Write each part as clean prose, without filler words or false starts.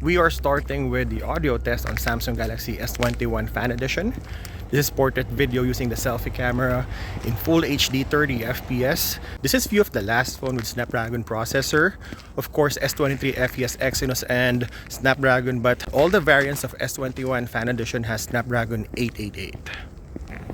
We are starting with the audio test on Samsung Galaxy S21 Fan Edition. This is portrait video using the selfie camera in full HD 30 FPS. This is view of the last phone with Snapdragon processor. Of course, S23 FE has Exynos and Snapdragon, but all the variants of S21 Fan Edition has Snapdragon 888.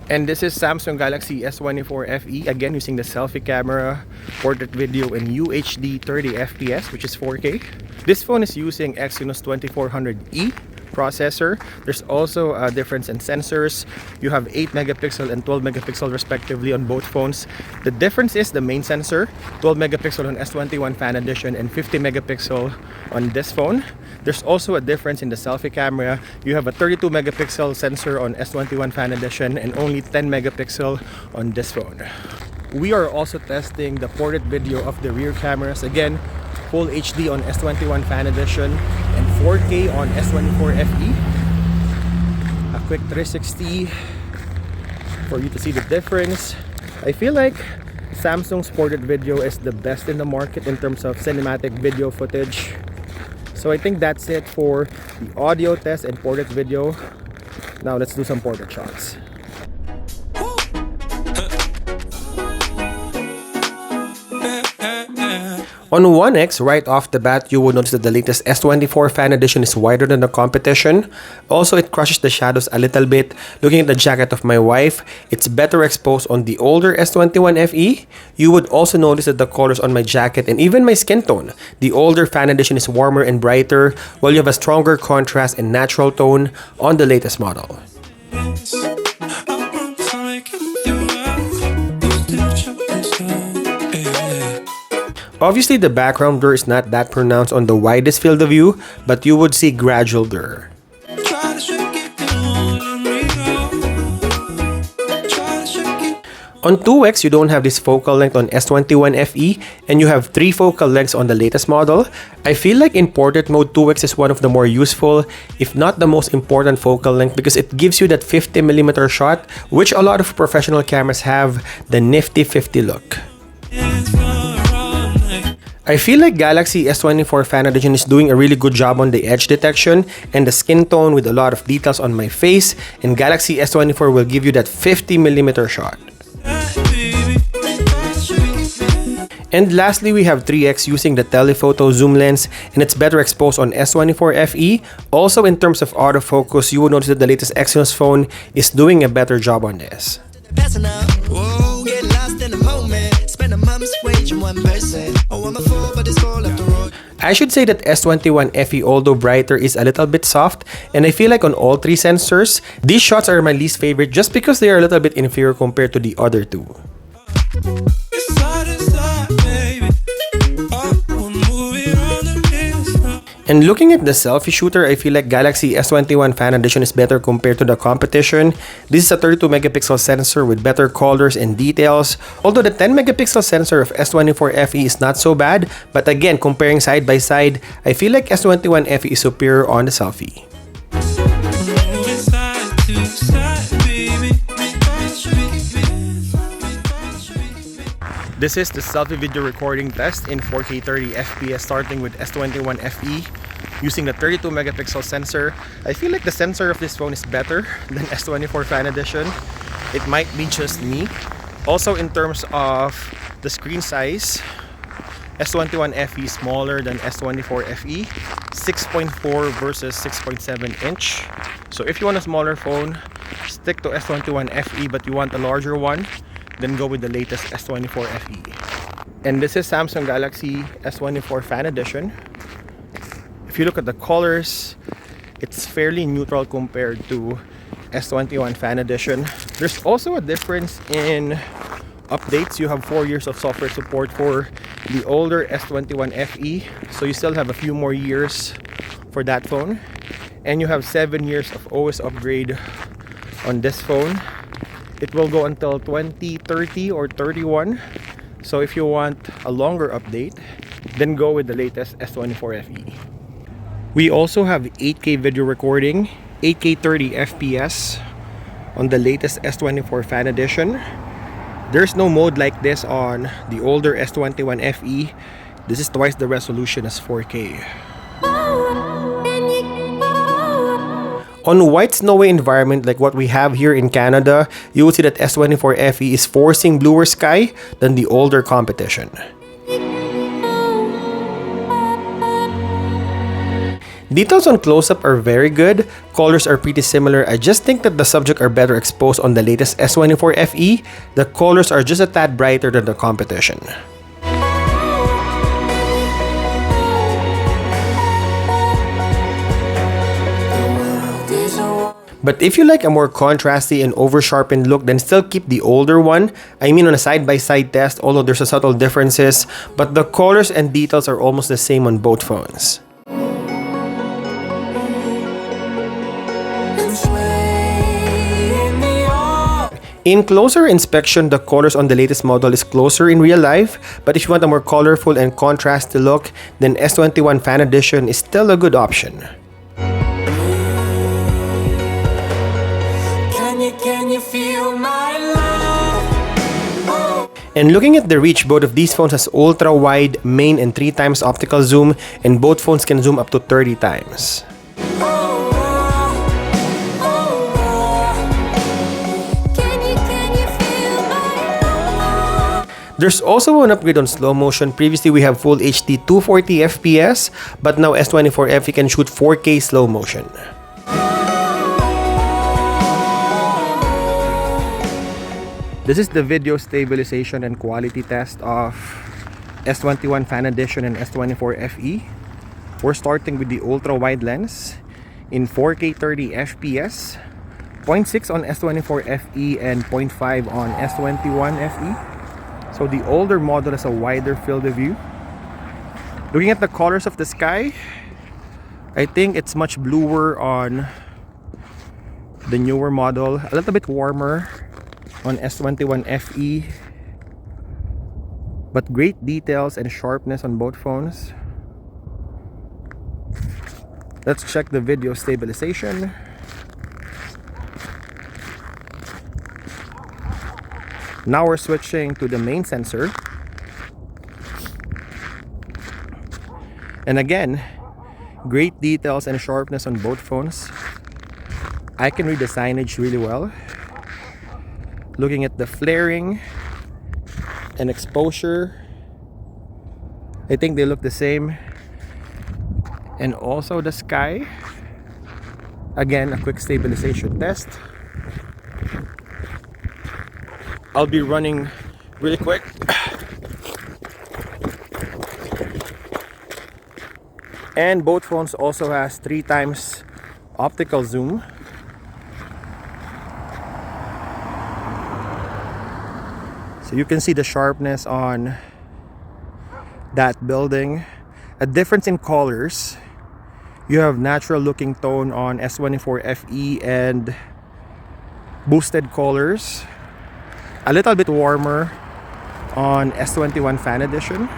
And this is Samsung Galaxy S24 FE, again using the selfie camera, portrait video in UHD 30 FPS, which is 4K. This phone is using Exynos 2400E processor. There's also a difference in sensors. You have 8 megapixel and 12 megapixel respectively on both phones. The difference is the main sensor, 12 megapixel on S21 Fan Edition and 50 megapixel on this phone. There's also a difference in the selfie camera. You have a 32 megapixel sensor on S21 Fan Edition and only 10 megapixel on this phone. We are also testing the portrait video of the rear cameras. Again, full HD on S21 Fan Edition and 4K on S24 FE. A quick 360 for you to see the difference. I feel like Samsung's portrait video is the best in the market in terms of cinematic video footage. So I think that's it for the audio test and portrait video. Now let's do some portrait shots. On 1x, right off the bat, you will notice that the latest S24 Fan Edition is wider than the competition. Also, it crushes the shadows a little bit. Looking at the jacket of my wife, it's better exposed on the older S21 FE. You would also notice that the colors on my jacket and even my skin tone, the older Fan Edition is warmer and brighter, while you have a stronger contrast and natural tone on the latest model. Obviously, the background blur is not that pronounced on the widest field of view, but you would see gradual blur. On 2x, you don't have this focal length on S21 FE, and you have 3 focal lengths on the latest model. I feel like in portrait mode, 2x is one of the more useful, if not the most important focal length, because it gives you that 50mm shot, which a lot of professional cameras have, the nifty 50 look. I feel like Galaxy S24 Fan Edition is doing a really good job on the edge detection and the skin tone with a lot of details on my face, and Galaxy S24 will give you that 50mm shot. And lastly, we have 3x using the telephoto zoom lens, and it's better exposed on S24 FE. Also, in terms of autofocus, you will notice that the latest Exynos phone is doing a better job on this. I should say that S21 FE, although brighter, is a little bit soft, and I feel like on all 3 sensors, these shots are my least favorite just because they are a little bit inferior compared to the other 2. And looking at the selfie shooter, I feel like Galaxy S21 Fan Edition is better compared to the competition. This is a 32 megapixel sensor with better colors and details. Although the 10 megapixel sensor of S24 FE is not so bad, but again, comparing side by side, I feel like S21 FE is superior on the selfie. This is the selfie video recording test in 4K 30 FPS starting with S21 FE using the 32 megapixel sensor. I feel like the sensor of this phone is better than S24 Fan Edition. It might be just me. Also, in terms of the screen size, S21 FE is smaller than S24 FE, 6.4 versus 6.7 inch. So if you want a smaller phone, stick to S21 FE, but you want a larger one, then go with the latest S24 FE. And this is Samsung Galaxy S24 Fan Edition. If you look at the colors, it's fairly neutral compared to S21 Fan Edition. There's also a difference in updates. You have 4 years of software support for the older S21 FE, so you still have a few more years for that phone. And you have 7 years of OS upgrade on this phone. It will go until 2030 or 31. So if you want a longer update, then go with the latest S24 FE. We also have 8K video recording, 8K 30 FPS on the latest S24 Fan Edition. There's no mode like this on the older S21 FE. This is twice the resolution as 4K. On white snowy environment like what we have here in Canada, you will see that S24 FE is forcing bluer sky than the older competition. Details on close-up are very good, colors are pretty similar. I just think that the subject are better exposed on the latest S24 FE. The colors are just a tad brighter than the competition. But if you like a more contrasty and over-sharpened look, then still keep the older one. I mean on a side-by-side test, although there's a subtle differences, but the colors and details are almost the same on both phones. In closer inspection, the colors on the latest model is closer in real life, but if you want a more colorful and contrasty look, then S21 Fan Edition is still a good option. Can you feel my love? And looking at the reach, both of these phones has ultra-wide main and 3 times optical zoom, and both phones can zoom up to 30 times. There's also an upgrade on slow motion. Previously we have full HD 240 FPS, but now S24 FE can shoot 4K slow motion. This is the video stabilization and quality test of S21 Fan Edition and S24 FE. We're starting with the ultra-wide lens in 4K 30 FPS, 0.6 on S24 FE and 0.5 on S21 FE. So the older model has a wider field of view. Looking at the colors of the sky, I think it's much bluer on the newer model, a little bit warmer on S21 FE, but great details and sharpness on both phones. Let's check the video stabilization. Now we're switching to the main sensor. And again, great details and sharpness on both phones. I can read the signage really well. Looking at the flaring and exposure, I think they look the same. And also the sky. Again, a quick stabilization test. I'll be running really quick. And both phones also has 3 times optical zoom. So you can see the sharpness on that building. A difference in colors. You have natural looking tone on S24 FE and boosted colors. A little bit warmer on S21 Fan Edition.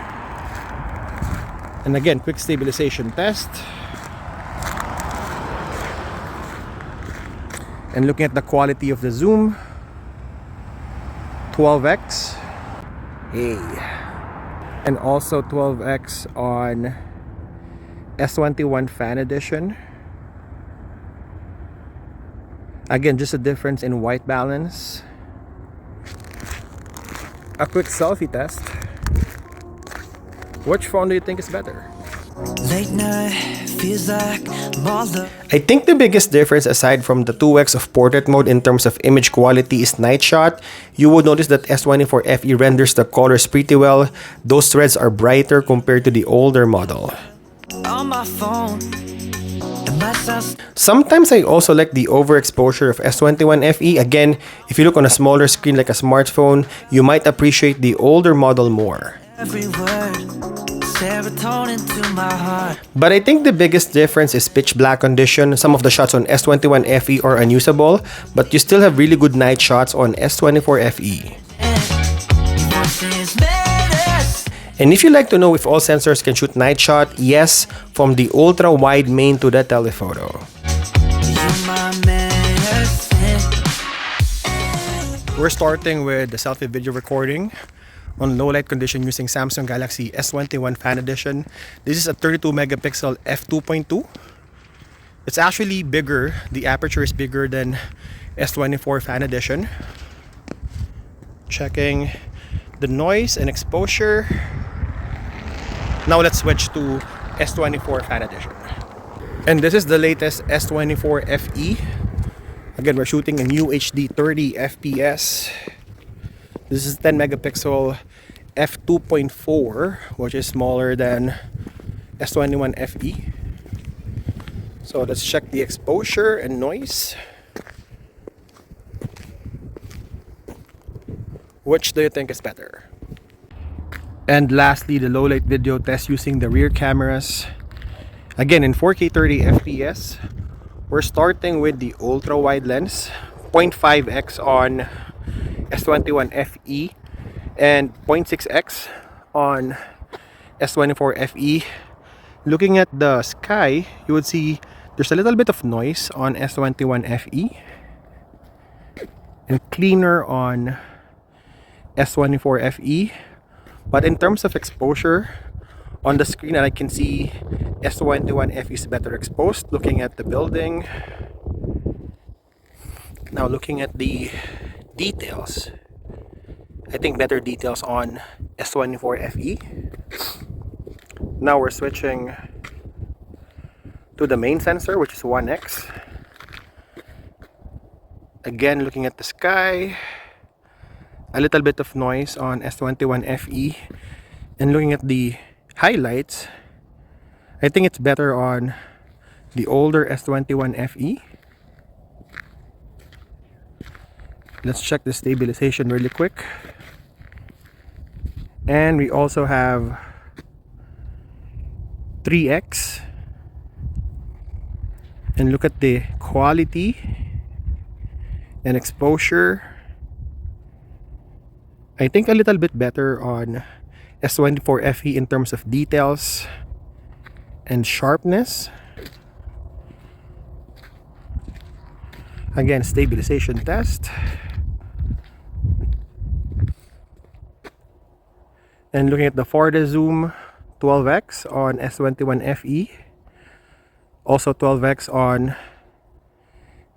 And again, quick stabilization test. And looking at the quality of the zoom, 12x. Hey. And also 12x on S21 Fan Edition. Again, just a difference in white balance. A quick selfie test. Which phone do you think is better? Late night feels like I think the biggest difference aside from the 2x of portrait mode in terms of image quality is night shot. You would notice that S24 FE renders the colors pretty well. Those threads are brighter compared to the older model. on my phone. Sometimes I also like the overexposure of S21 FE. Again, if you look on a smaller screen like a smartphone, you might appreciate the older model more. Every word, serotonin to my heart. But I think the biggest difference is pitch black condition. Some of the shots on S21 FE are unusable, but you still have really good night shots on S24 FE. And if you like to know if all sensors can shoot night shot, yes, from the ultra wide main to the telephoto. We're starting with the selfie video recording on low light condition using Samsung Galaxy S21 Fan Edition. This is a 32 megapixel f2.2. It's actually bigger. The aperture is bigger than S24 Fan Edition. Checking the noise and exposure. Now let's switch to S24 Fan Edition. And this is the latest S24 FE. Again, we're shooting in UHD 30 FPS. This is 10 megapixel f2.4, which is smaller than S21 FE. So let's check the exposure and noise. Which do you think is better? And lastly, the low light video test using the rear cameras. Again, in 4K 30 FPS, we're starting with the ultra wide lens, 0.5x on S21 FE and 0.6x on S24 FE. Looking at the sky, you would see there's a little bit of noise on S21 FE and cleaner on S24 FE. But in terms of exposure, on the screen I can see S21 FE is better exposed. Looking at the building. Now looking at the details, I think better details on S24 FE. Now we're switching to the main sensor, which is 1x. Again, looking at the sky, a little bit of noise on S21 FE. And looking at the highlights, I think it's better on the older S21 FE. Let's check the stabilization really quick. And we also have 3x. And look at the quality and exposure. I think a little bit better on S24 FE in terms of details and sharpness. Again, stabilization test. And looking at the Forza zoom, 12x on S21 FE. Also 12x on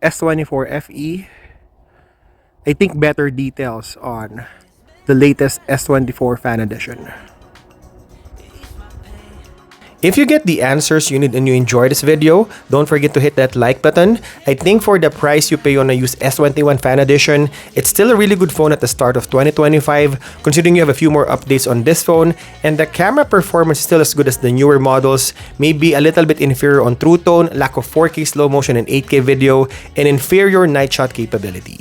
S24 FE. I think better details on the latest S24 Fan Edition. If you get the answers you need and you enjoy this video, don't forget to hit that like button. I think for the price you pay on a used S21 Fan Edition, it's still a really good phone at the start of 2025, considering you have a few more updates on this phone, and the camera performance is still as good as the newer models, maybe a little bit inferior on True Tone, lack of 4K slow motion and 8K video, and inferior night shot capability.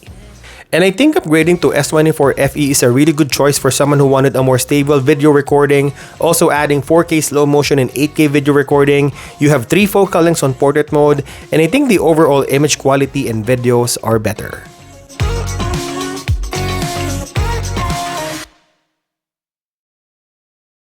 And I think upgrading to S24 FE is a really good choice for someone who wanted a more stable video recording. Also adding 4K slow motion and 8K video recording. You have 3 focal lengths on portrait mode, and I think the overall image quality and videos are better.